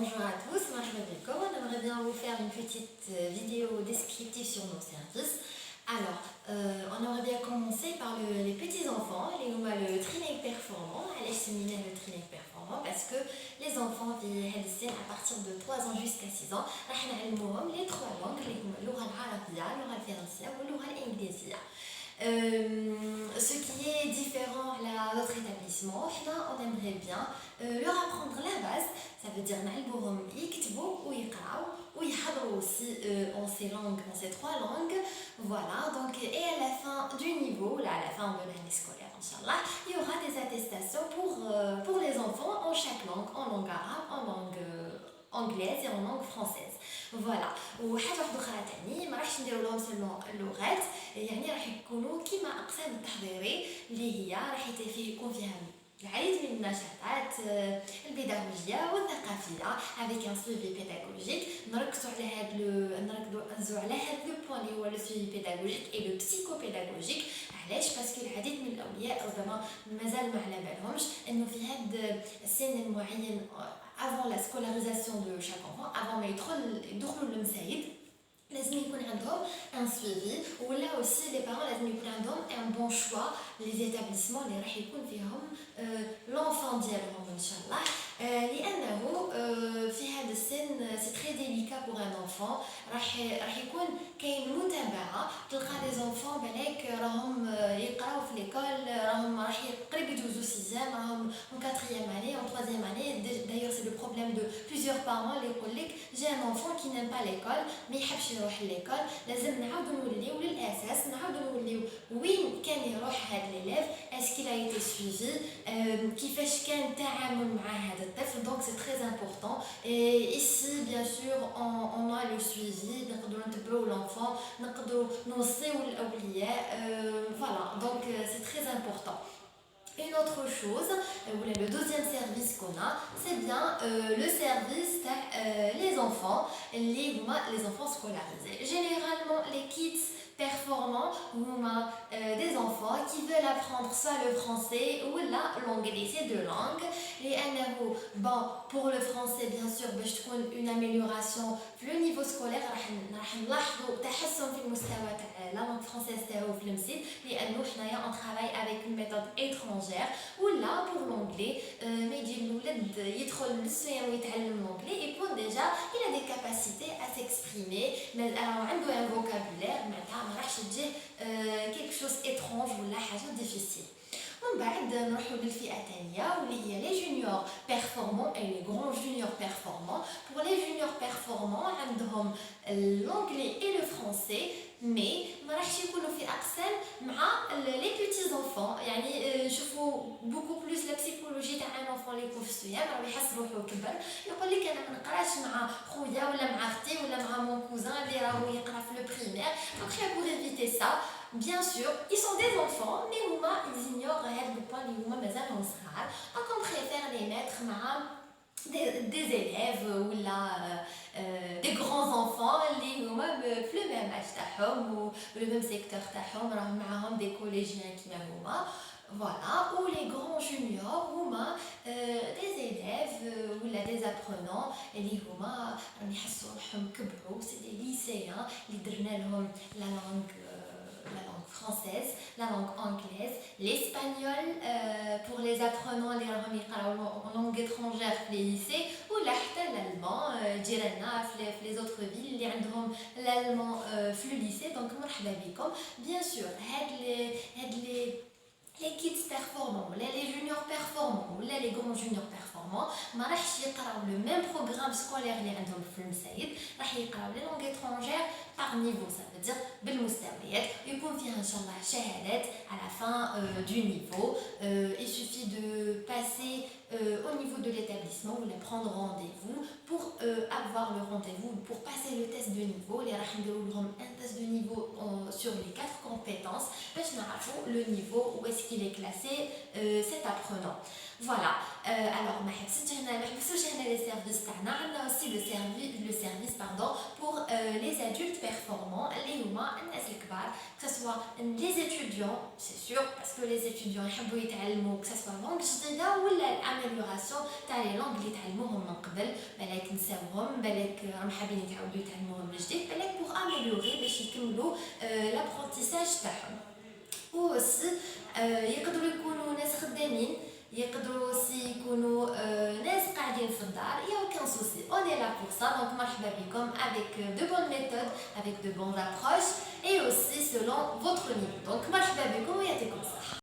bonjour à tous, marhaba bikom. On aimerait bien vous faire une petite vidéo descriptive sur nos services. Alors, on aimerait bien commencer par les petits enfants, le training performant. Allez, séminaire le training performant parce que les enfants à partir de 3 ans jusqu'à 6 ans, on va les trois langues, اللغة العربية, اللغة الفرنسية واللغة الإنجليزية. Ce qui est différent à notre établissement, on aimerait bien leur apprendre la base, ça veut dire نعلموهم يكتبوا ويقراوا ويحضروا aussi en ces langues, en ces trois langues. Voilà, donc et à la fin du niveau, là, à la fin de l'année scolaire, Inch'Allah, il y aura des attestations pour les enfants en chaque langue, en langue arabe, en langue anglaise et en langue française. فوالا وحاجه واحده اخرى ثاني ما راحش نديروا لهم سلمون اللغات يعني راح يكونوا كيما اقسام التحضيري اللي هي راح يكون فيها العديد من النشاطات البيداغوجيه والثقافيه avec un suivi pédagogique نركزوا على هذا لو بوين اللي هو لو suivi pédagogique et le psychopédagogique. علاش باسكو العديد من الاولياء ربما مازال ما على بالهمش انه في هذا السن المعين avant la scolarisation de chaque enfant, avant ما يدخلوا للمسايد لازم يكون عندهم un suivi ولا aussi les parents لازم يكون عندهم un bon choix les établissements اللي راح يكون فيهم l'enfant ديالهم ان شاء الله لانه في هذا السن c'est très délicat pour un enfant راح يكون كاين متابعه تلقى لي زونفون بالك راهم يقراو في ليكول راهم راح قريب يدوزو 6 راهم en 4e année en 3e année. D'ailleurs c'est le problème de plusieurs parents اللي يقول لك j'ai un enfant qui n'aime pas l'école ما يحبش يروح لليكول. لازم نعاودو نوليو للاساس نعاودو نوليو وين كان يروح هذا ليليف اسكي لا ايتي سويفي كيفاش كان التعامل مع هذا الطفل. Donc c'est très important et ici bien sûr on a le suivi نقدروا نتبعوا l'enfant نقدروا نوصيو الاولياء. Voilà, donc c'est très important. Une autre chose, le deuxième service qu'on a, c'est bien le service les enfants, les enfants scolarisés. Généralement, les kids performants ou des enfants qui veulent apprendre soit le français ou l'anglais, ces deux langues. Et bon, pour le français, bien sûr, une amélioration le niveau scolaire راح نلاحظوا تحسن في المستوى تاع la langue française تاعو في المسيد لانه حنايا on travaille avec une méthode étrangère ولا pour l'anglais ما يجي الولد يدخل للسويان ويتعلم l'anglais et puis déjà il a des capacités à s'exprimer mais عنده un vocabulaire معناتها ما راحش تجيه quelque chose étrange ولا حاجه difficile. ومن بعد نروحوا للفئه الثانيه واللي هي لي جونيور بيرفورمون اي لي غران جونيور بيرفورمون. بور لي جونيور بيرفورمون عندهم l'anglais et le français مي ما راحش يكونوا في اقسام مع لي بيتي زونفون. يعني نشوفوا بوكو بلوس لا بسيكولوجي تاع ان انفون اللي يكون في الصيام راه يحس روحو كبر يقول لك انا ما نقراش مع خويا ولا مع اختي ولا مع مون كوزان اللي راهو يقرا في لو بريمير. دونك pour éviter ça, bien sûr, ils sont des enfants, mais ils ignorent le point où ils sont صغار. Donc on préfère les mettre des élèves ou des grands enfants اللي هما في le même âge تاعهم و le même secteur تاعهم راهم معاهم des collégiens كيما هما. Voilà, ou les grands juniors هما des élèves ou des apprenants اللي هما راهم يحسوا روحهم كبروا. C'est des lycéens اللي درنا لهم la langue française, la langue anglaise, l'espagnol pour les apprenants les en langue étrangère في les lycées ou l'allemand ديالنا في les autres villes اللي عندهم l'allemand في le lycée. Donc مرحبا بكم. Bien sûr les kids performants ou les juniors performants ou les grands juniors performants ما راحش يقراو le même programme scolaire اللي عندهم في المسايد راح يقراو les langues étrangères par niveau, ça veut dire بالمستويات يكون فيها ان شاء الله شهادات à la fin du niveau. Il suffit de passer au niveau de l'établissement ou de prendre rendez-vous pour avoir le rendez-vous pour passer le test de niveau. Les راح نديروا لهم un test de niveau sur les 4 compétences باش نعرفوا le niveau où est-ce qu'il est classé cet apprenant. Voilà, alors ما حبسوش هنا les services تاعنا عندنا aussi le service pour les adultes performants اللي هما الناس الكبار que ce soit les étudiants c'est sûr parce que les étudiants يحبوا يتعلموا que ce soit langue جديدة ولا الامélioration تاع لي لونغ اللي تعلموهم من قبل بالك نساوهم بالك راهم حابين يتعاودوا يتعلموهم من جديد بالك pour améliorer باش يكملوا l'apprentissage تاعهم وسي يقدروا يكونوا ناس خدامين يقدروا aussi يكونوا ناس قاعدين في الدار il y a aucun souci on est là pour ça donc مرحبا بكم avec de bonnes méthodes avec de bonnes approches et aussi selon votre niveau donc مرحبا بكم ويعطيكم الصحة